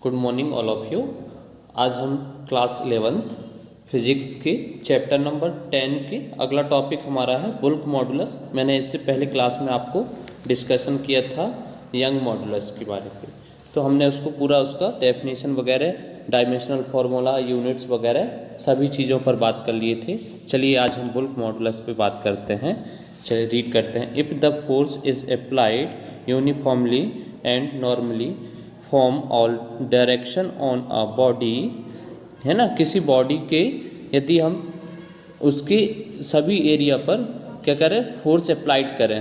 Good morning all of you. आज हम class 11th physics के चैप्टर नंबर 10 के अगला टॉपिक हमारा है बुल्क मॉडुलस। मैंने इससे पहले क्लास में आपको डिस्कशन किया था यंग मॉडुलस के बारे में, तो हमने उसको पूरा उसका डेफिनेशन वगैरह, डायमेंशनल फार्मूला, यूनिट्स वगैरह सभी चीज़ों पर बात कर लिए थे। चलिए आज हम बुल्क मॉडुलस पे बात करते हैं। चलिए रीड करते हैं। If the force is applied uniformly and normally form all direction on a body, है ना, किसी बॉडी के यदि हम उसके सभी एरिया पर क्या करें, फोर्स अप्लाइड करें,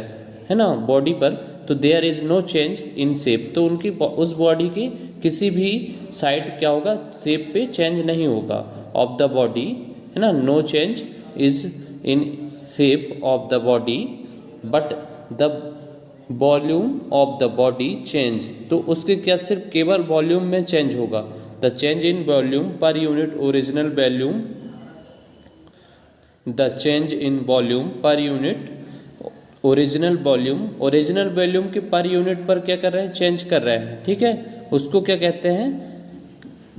है ना, बॉडी पर, तो there is no change in shape, तो उनकी उस बॉडी की किसी भी साइड क्या होगा, शेप पे चेंज नहीं होगा ऑफ द बॉडी, है ना, no change is in shape of the body but the volume of the body change, तो उसके क्या सिर्फ केवल वॉल्यूम में चेंज होगा। The change in volume per unit original volume, the change in volume per unit original volume, original volume के per unit पर क्या कर रहे हैं, चेंज कर रहे हैं, ठीक है, उसको क्या कहते हैं,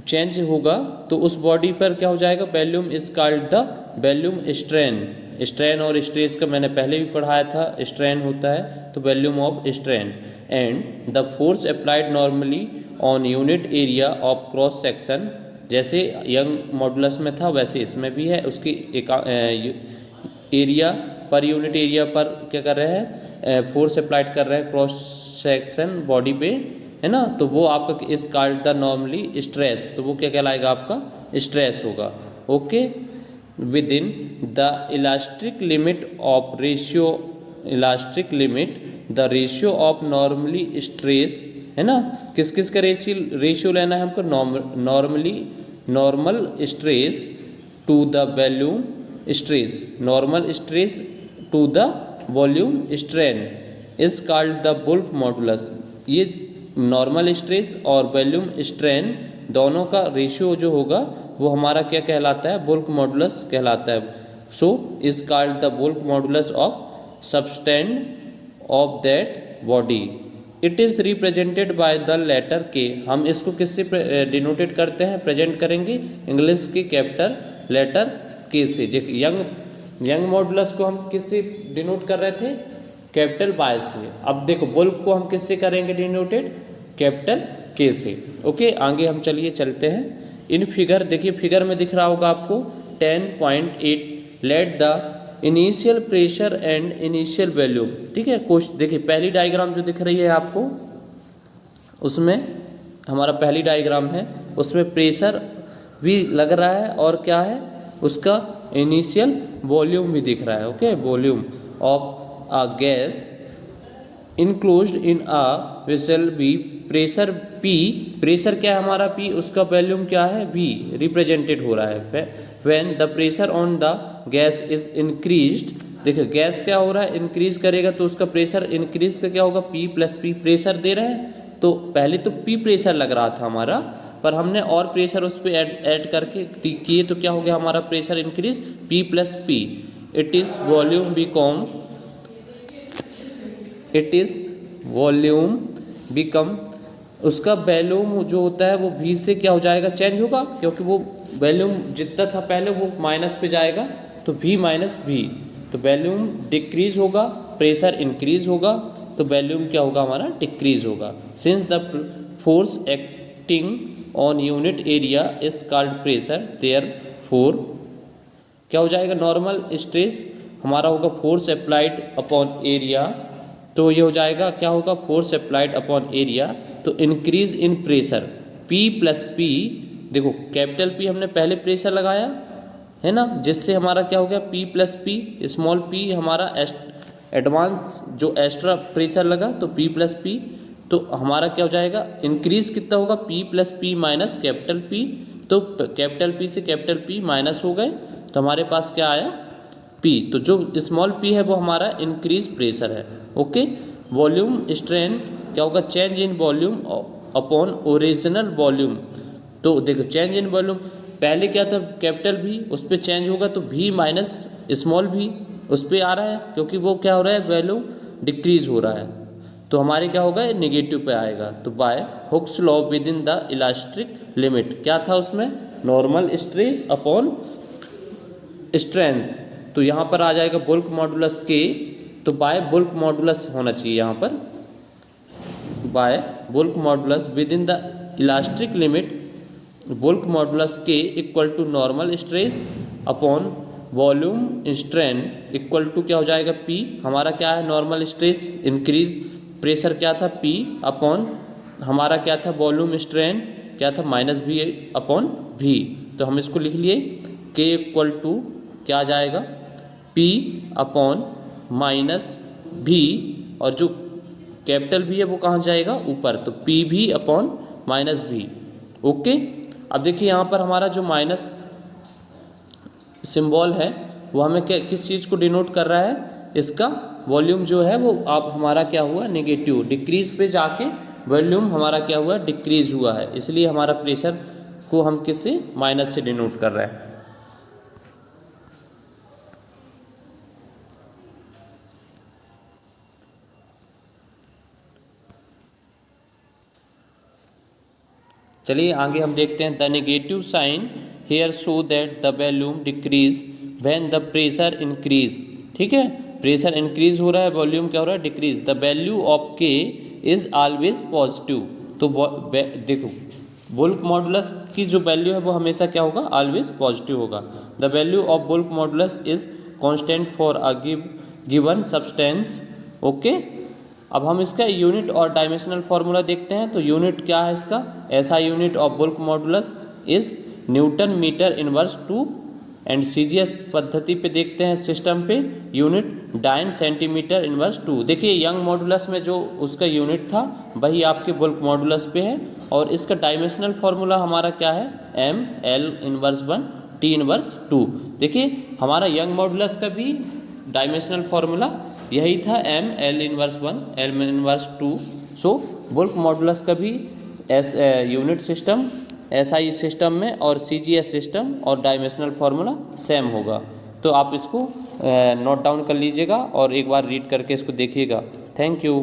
चेंज होगा, तो उस बॉडी पर क्या हो जाएगा, volume is called the volume strain. Strain और स्ट्रेस का मैंने पहले भी पढ़ाया था, स्ट्रेन होता है तो volume of strain. And the force applied normally on unit area of cross section, जैसे यंग मॉडुलस में था वैसे इसमें भी है, उसकी एरिया पर यूनिट एरिया पर क्या कर रहे हैं, फोर्स अप्लाइड कर रहे हैं क्रॉस सेक्शन बॉडी पे, है ना, तो वो आपका इस कॉल्ड द नॉर्मली स्ट्रेस, तो वो क्या कहलाएगा, आपका स्ट्रेस होगा। Okay, within the elastic limit of ratio, elastic limit the ratio of normally stress, है ना, किस किस का रेशियो लेना है हमको, normally normal stress to the volume stress, normal stress to the volume strain is called the bulk modulus. ये normal stress और वॉल्यूम स्ट्रेन दोनों का रेशियो जो होगा वो हमारा क्या कहलाता है, बुल्क मॉडुलस कहलाता है। So is called the bulk modulus of substance of that body. It is represented by the letter K, हम इसको किससे डिनोटेड करते हैं, प्रेजेंट करेंगे इंग्लिश के कैपिटल लेटर के से। यंग मॉडुलस को हम किससे डिनोट कर रहे थे, कैपिटल बाय से। अब देखो बुल्क को हम किससे करेंगे डिनोटेड, कैपिटल के से। ओके, आगे हम चलिए चलते हैं। इन फिगर देखिए, फिगर में दिख रहा होगा आपको 10.8 let the initial pressure and initial volume, ठीक है। कुछ देखिए पहली डायग्राम जो दिख रही है आपको, उसमें हमारा पहली डायग्राम है, उसमें प्रेशर भी लग रहा है और क्या है, उसका इनिशियल वॉल्यूम भी दिख रहा है। Okay, volume of a gas enclosed in a vessel be, pressure P, pressure क्या है हमारा P, उसका वॉल्यूम क्या है V, रिप्रेजेंटेड हो रहा है। When the pressure on the gas is increased, देखिए गैस क्या हो रहा है, इंक्रीज करेगा तो उसका प्रेशर इंक्रीज का क्या होगा, P प्लस P, प्रेशर दे रहे हैं, तो पहले तो P प्रेशर लग रहा था हमारा, पर हमने और प्रेशर उस पर ऐड करके किए तो क्या हो गया हमारा pressure increase, P plus P। It is volume become, it is volume become, उसका वॉल्यूम जो होता है वो V से क्या हो जाएगा, चेंज होगा, क्योंकि वो वॉल्यूम जितना था पहले वो माइनस पे जाएगा, तो V माइनस V, तो वॉल्यूम डिक्रीज होगा, प्रेशर इंक्रीज होगा, तो वॉल्यूम क्या होगा हमारा, डिक्रीज होगा। Since the force acting on unit area is called pressure, therefore क्या हो जाएगा, नॉर्मल स्ट्रेस हमारा होगा फोर्स अप्लाइड अपॉन एरिया, तो ये हो जाएगा क्या होगा, फोर्स अप्लाइड अपॉन एरिया, तो increase in pressure P plus P, देखो कैपिटल P हमने पहले प्रेशर लगाया है ना, जिससे हमारा क्या हो गया, P plus P, small p हमारा एडवांस जो एक्स्ट्रा प्रेशर लगा, तो P प्लस P, तो हमारा क्या हो जाएगा, इंक्रीज कितना होगा, P plus P minus capital P, तो कैपिटल P से कैपिटल P माइनस हो गए, तो हमारे पास क्या आया, P, तो जो स्मॉल p है वो हमारा इंक्रीज प्रेशर है। ओके, वॉल्यूम स्ट्रेन क्या होगा, change in volume upon original volume, तो देखो चेंज इन वॉल्यूम पहले क्या था, कैपिटल V, उस पर चेंज होगा तो V माइनस स्मॉल v उस पर आ रहा है, क्योंकि वो क्या हो रहा है, वॉल्यूम डिक्रीज हो रहा है, तो हमारे क्या होगा, नेगेटिव पे आएगा। तो by Hooke's law within the elastic limit, क्या था उसमें, नॉर्मल स्ट्रेस अपॉन स्ट्रेंथ। तो यहाँ पर आ जाएगा बुल्क मॉडुलस के, तो बाय बुल्क मॉडुलस होना चाहिए यहाँ पर, by bulk modulus within the elastic limit, bulk modulus के equal to normal stress upon volume strain equal to क्या हो जाएगा, पी। हमारा क्या है, नॉर्मल स्ट्रेस, इंक्रीज प्रेशर क्या था, पी अपॉन हमारा क्या था, वॉल्यूम स्ट्रेन क्या था, माइनस भी अपॉन भी। तो हम इसको लिख लिए के इक्वल टू क्या आ जाएगा, पी अपॉन माइनस भी, और जो कैपिटल भी है वो कहाँ जाएगा, ऊपर, तो पी भी अपॉन माइनस भी। ओके, अब देखिए यहाँ पर हमारा जो माइनस सिंबल है वो हमें किस चीज़ को डिनोट कर रहा है, इसका वॉल्यूम जो है वो आप हमारा क्या हुआ, नेगेटिव, डिक्रीज पे जाके वॉल्यूम हमारा क्या हुआ, डिक्रीज हुआ है, इसलिए हमारा प्रेशर को हम किससे, माइनस से डिनोट कर रहे हैं। चलिए आगे हम देखते हैं, the negative sign here show that the volume decrease when the pressure increase. ठीक है, प्रेशर इंक्रीज हो रहा है, वॉल्यूम क्या हो रहा है, डिक्रीज। द वैल्यू ऑफ के इज ऑलवेज पॉजिटिव। तो देखो बुल्क मॉडुलस की जो वैल्यू है वो हमेशा क्या होगा, ऑलवेज पॉजिटिव होगा। The value of bulk modulus is constant for a given substance. Okay, अब हम इसका यूनिट और डायमेंशनल फार्मूला देखते हैं। तो यूनिट क्या है इसका, ऐसा unit of bulk modulus is newton metre inverse 2, and CGS पद्धति पे देखते हैं सिस्टम पे, यूनिट डाइन सेंटीमीटर इनवर्स 2। देखिए यंग मॉडुलस में जो उसका यूनिट था वही आपके बुल्क मॉडुलस पे है, और इसका डायमेंशनल फार्मूला हमारा क्या है, M L inverse 1 T inverse 2। देखिए हमारा यंग मॉडुलस का भी डायमेंशनल फार्मूला यही था, M L inverse 1 L inverse 2। So bulk modulus का भी यूनिट सिस्टम एसआई सिस्टम में और सीजीएस सिस्टम और डायमेंशनल फार्मूला सेम होगा। तो आप इसको नोट डाउन कर लीजिएगा और एक बार रीड करके इसको देखिएगा। Thank you.